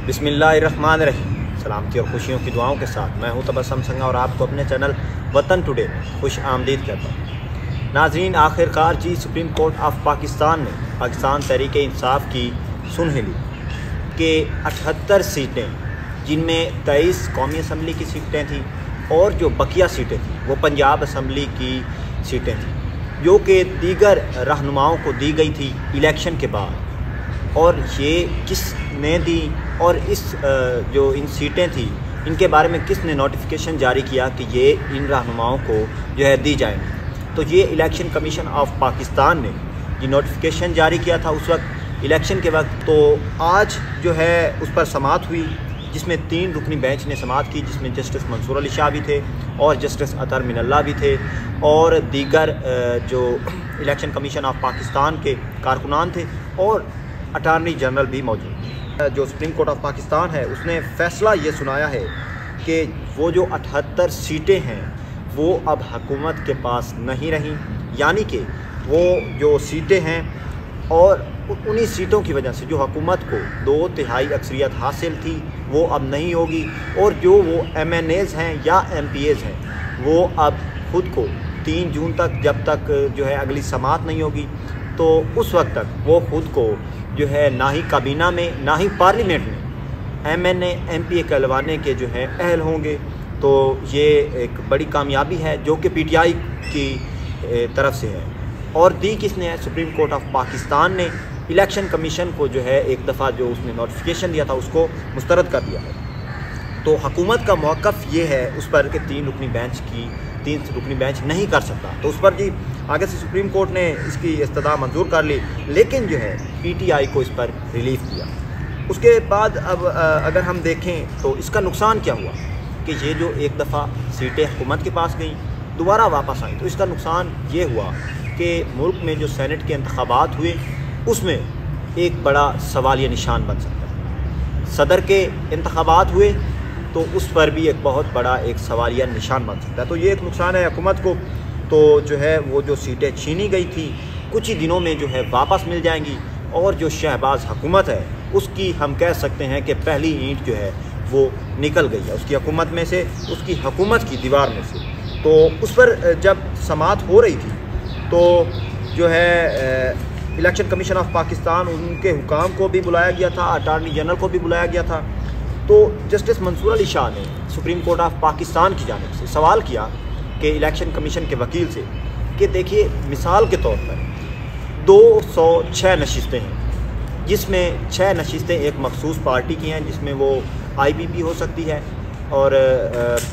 बिस्मिल्लाहिर्रहमानिर्रहीम। सलामती और खुशियों की दुआओं के साथ मैं हूं तबस्सुम संगा और आपको अपने चैनल वतन टुडे में खुश आमदीद कहता हूं। नाज़रीन, आखिरकार जी सुप्रीम कोर्ट ऑफ पाकिस्तान ने पाकिस्तान तहरीक इंसाफ की सुन ली कि 78 सीटें, जिनमें 23 कौमी असम्बली की सीटें थी और जो बकिया सीटें थी वो पंजाब असम्बली की सीटें थी, जो कि दीगर रहनुमाओं को दी गई थी इलेक्शन के बाद। और ये किसने दी और इस जो इन सीटें थी इनके बारे में किसने नोटिफिकेशन जारी किया कि ये इन रहनुमाओं को जो है दी जाएंगी। तो ये इलेक्शन कमीशन ऑफ पाकिस्तान ने ये नोटिफिकेशन जारी किया था उस वक्त इलेक्शन के वक्त। तो आज जो है उस पर समाअत हुई, जिसमें 3 रुकनी बेंच ने समाअत की, जिसमें जस्टिस मंसूर अली शाह भी थे और जस्टिस अतर मिनल्ला भी थे और दीगर जो इलेक्शन कमीशन ऑफ पाकिस्तान के कारकुनान थे और अटारनी जनरल भी मौजूद। जो सुप्रीम कोर्ट ऑफ पाकिस्तान है उसने फ़ैसला ये सुनाया है कि वो जो 78 सीटें हैं वो अब हुकूमत के पास नहीं रहीं, यानी कि वो जो सीटें हैं और उन्हीं सीटों की वजह से जो हुकूमत को 2/3 अक्सरियत हासिल थी वो अब नहीं होगी, और जो वो MNAs हैं या MPAs हैं वो अब ख़ुद को 3 जून तक, जब तक जो है अगली समाअत नहीं होगी, तो उस वक्त तक वो ख़ुद को जो है ना ही काबीना में ना ही पार्लियामेंट में MNA MPA कहलवाने के जो है अहल होंगे। तो ये एक बड़ी कामयाबी है जो कि PTI की तरफ से है। और दी किसने है? सुप्रीम कोर्ट ऑफ पाकिस्तान ने इलेक्शन कमीशन को जो है एक दफ़ा जो उसने नोटिफिकेशन दिया था उसको मुस्तरद कर दिया है। तो हुकूमत का मौक़िफ़ ये है उस पर कि 3 रुकनी बेंच नहीं कर सकता। तो उस पर जी आगे से सुप्रीम कोर्ट ने इसकी इस्तदा मंजूर कर ली, लेकिन जो है PTI को इस पर रिलीफ दिया। उसके बाद अब अगर हम देखें तो इसका नुकसान क्या हुआ कि ये जो एक दफ़ा सीटें हुकूमत के पास गई दोबारा वापस आई, तो इसका नुकसान ये हुआ कि मुल्क में जो सेनेट के इंतखाबात हुए उसमें एक बड़ा सवालिया निशान बन सकता है। सदर के इंतखाबात हुए तो उस पर भी एक बहुत बड़ा एक सवालिया निशान बन सकता है। तो ये एक नुकसान है हुकूमत को। तो जो है वो जो सीटें छीनी गई थी कुछ ही दिनों में जो है वापस मिल जाएंगी, और जो शहबाज हुकूमत है उसकी हम कह सकते हैं कि पहली ईंट जो है वो निकल गई है उसकी हुकूमत में से, उसकी हुकूमत की दीवार में से। तो उस पर जब समाअत हो रही थी तो जो है इलेक्शन कमीशन ऑफ पाकिस्तान, उनके हुकाम को भी बुलाया गया था, अटारनी जनरल को भी बुलाया गया था। तो जस्टिस मंसूर अली शाह ने सुप्रीम कोर्ट ऑफ पाकिस्तान की जानिब से सवाल किया कि इलेक्शन कमीशन के वकील से कि देखिए, मिसाल के तौर पर 206 नशिस्तें हैं, जिसमें 6 नशिस्तें एक मखसूस पार्टी की हैं, जिसमें वो IPP हो सकती है और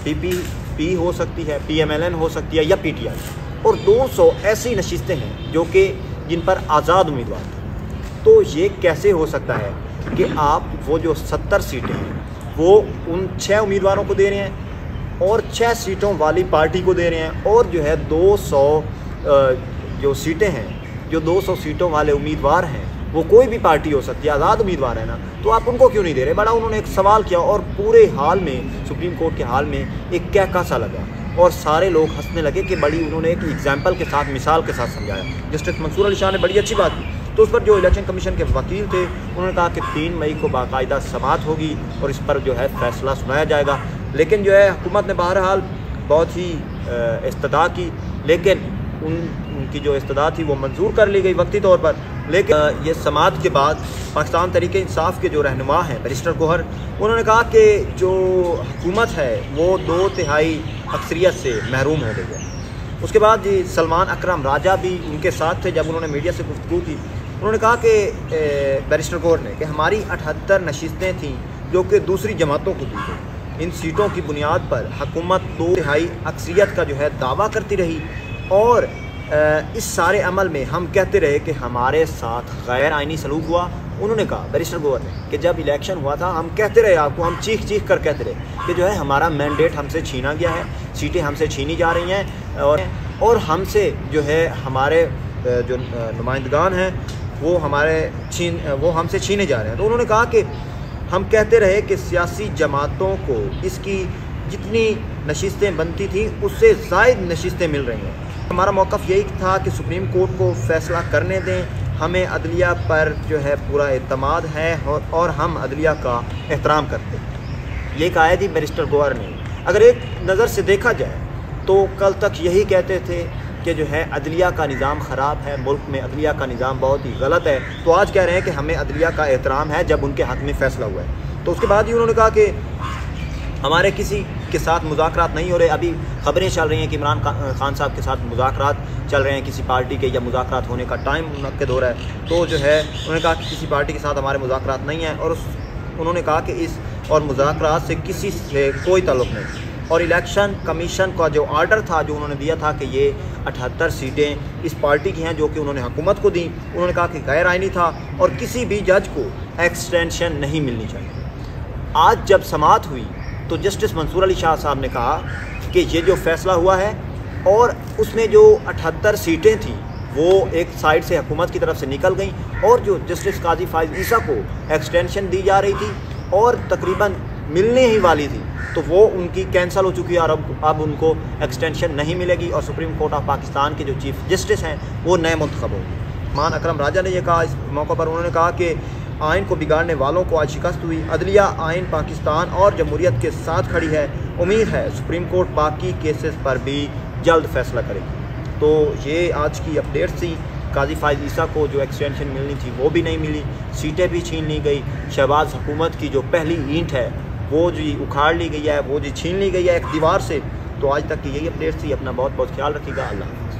PPP हो सकती है, PMLN हो सकती है या PTI, और 200 ऐसी नशिस्तें हैं जो कि जिन पर आज़ाद उम्मीदवार थे। तो ये कैसे हो सकता है कि आप वो जो 70 सीटें हैं वो उन 6 उम्मीदवारों को दे रहे हैं और 6 सीटों वाली पार्टी को दे रहे हैं, और जो है 200 जो सीटें हैं, जो 200 सीटों वाले उम्मीदवार हैं वो कोई भी पार्टी हो सकती है, आज़ाद उम्मीदवार है ना, तो आप उनको क्यों नहीं दे रहे? बड़ा उन्होंने एक सवाल किया और पूरे हाल में, सुप्रीम कोर्ट के हाल में एक कहका सा लगा और सारे लोग हंसने लगे कि बड़ी उन्होंने एक एग्जाम्पल के साथ, मिसाल के साथ समझाया। जस्टिस मंसूर अली शाह ने बड़ी अच्छी बात की। तो उस पर जो इलेक्शन कमीशन के वकील थे उन्होंने कहा कि 3 मई को बाकायदा समाअत होगी और इस पर जो है फ़ैसला सुनाया जाएगा। लेकिन जो है हुकूमत ने बहरहाल बहुत ही इस्तदा की, लेकिन उनकी जो इस्तदा थी वो मंजूर कर ली गई वक्ती तौर पर। लेकिन ये समाअत के बाद पाकिस्तान तहरीक इंसाफ के जो रहनुमा हैं बैरिस्टर गौहर, उन्होंने कहा कि जो हुकूमत है वो 2/3 अक्सरियत से महरूम हो गई है। उसके बाद जी सलमान अकरम राजा भी उनके साथ थे। जब उन्होंने मीडिया से गुफ्तगू की, उन्होंने कहा कि बैरिस्टर गौहर ने कि हमारी 78 नशिस्तें थीं जो कि दूसरी जमातों को दी गई। इन सीटों की बुनियाद पर हुकूमत 2/3 अक्सरियत का जो है दावा करती रही, और इस सारे अमल में हम कहते रहे कि हमारे साथ गैर आइनी सलूक हुआ। उन्होंने कहा, बैरिस्टर गौहर ने, कि जब इलेक्शन हुआ था हम कहते रहे आपको, हम चीख कर कहते रहे कि जो है हमारा मैंडेट हमसे छीना गया है, सीटें हमसे छीनी जा रही हैं और हमसे जो है हमारे जो नुमाइंदगान हैं वो हमसे छीने जा रहे हैं। तो उन्होंने कहा कि हम कहते रहे कि सियासी जमातों को इसकी जितनी नशिस्तें बनती थी उससे ज़ायद नशिस्तें मिल रही हैं। हमारा मौक़िफ़ यही था कि सुप्रीम कोर्ट को फ़ैसला करने दें, हमें अदलिया पर जो है पूरा एतमाद है और हम अदलिया का एहतराम करते हैं। ये कहा है थी बैरिस्टर गौहर ने। अगर एक नज़र से देखा जाए तो कल तक यही कहते थे कि जो है अदलिया का निज़ाम ख़राब है, मुल्क में अदलिया का निज़ाम बहुत ही गलत है, तो आज कह रहे हैं कि हमें अदलिया का एहतराम है जब उनके हक़ में फ़ैसला हुआ है। तो उसके बाद ही उन्होंने कहा कि हमारे किसी के साथ मुज़ाकरात नहीं हो रहे। अभी ख़बरें चल रही हैं कि इमरान खान साहब के साथ मुज़ाकरात चल रहे हैं किसी पार्टी के, या मुज़ाकरात होने का टाइम मुनक्किद हो रहा है। तो जो है उन्होंने कहा कि किसी पार्टी के साथ हमारे मुज़ाकरात नहीं हैं, और उन्होंने कहा कि इस और मुज़ाकरात से किसी से कोई ताल्लुक़ नहीं। और इलेक्शन कमीशन का जो आर्डर था जो उन्होंने दिया था कि ये 78 सीटें इस पार्टी की हैं जो कि उन्होंने हुकूमत को दी, उन्होंने कहा कि गैर आइनी था और किसी भी जज को एक्सटेंशन नहीं मिलनी चाहिए। आज जब समाअत हुई तो जस्टिस मंसूर अली शाह साहब ने कहा कि ये जो फ़ैसला हुआ है, और उसमें जो 78 सीटें थी वो एक साइड से हुकूमत की तरफ से निकल गई, और जो जस्टिस काजी फाइज़ ईसा को एक्सटेंशन दी जा रही थी और तकरीबन मिलने ही वाली थी, तो वो उनकी कैंसिल हो चुकी है और अब उनको एक्सटेंशन नहीं मिलेगी। और सुप्रीम कोर्ट ऑफ पाकिस्तान के जो चीफ जस्टिस हैं वो नए मुंतखब होंगे। मान अकरम राजा ने यह कहा इस मौके पर, उन्होंने कहा कि आइन को बिगाड़ने वालों को आज शिकस्त हुई, अदलिया आइन पाकिस्तान और जमहूरियत के साथ खड़ी है। उम्मीद है सुप्रीम कोर्ट बाकी केसेस पर भी जल्द फैसला करेगी। तो ये आज की अपडेट्स थी। काजी फाइज़ ईसा को जो एक्सटेंशन मिलनी थी वो भी नहीं मिली, सीटें भी छीन ली गई, शहबाज हुकूमत की जो पहली ईंट है वो जी उखाड़ ली गई है, वो जी छीन ली गई है एक दीवार से। तो आज तक की यही अपडेट्स थी। अपना बहुत बहुत ख्याल रखिएगा। अल्लाह।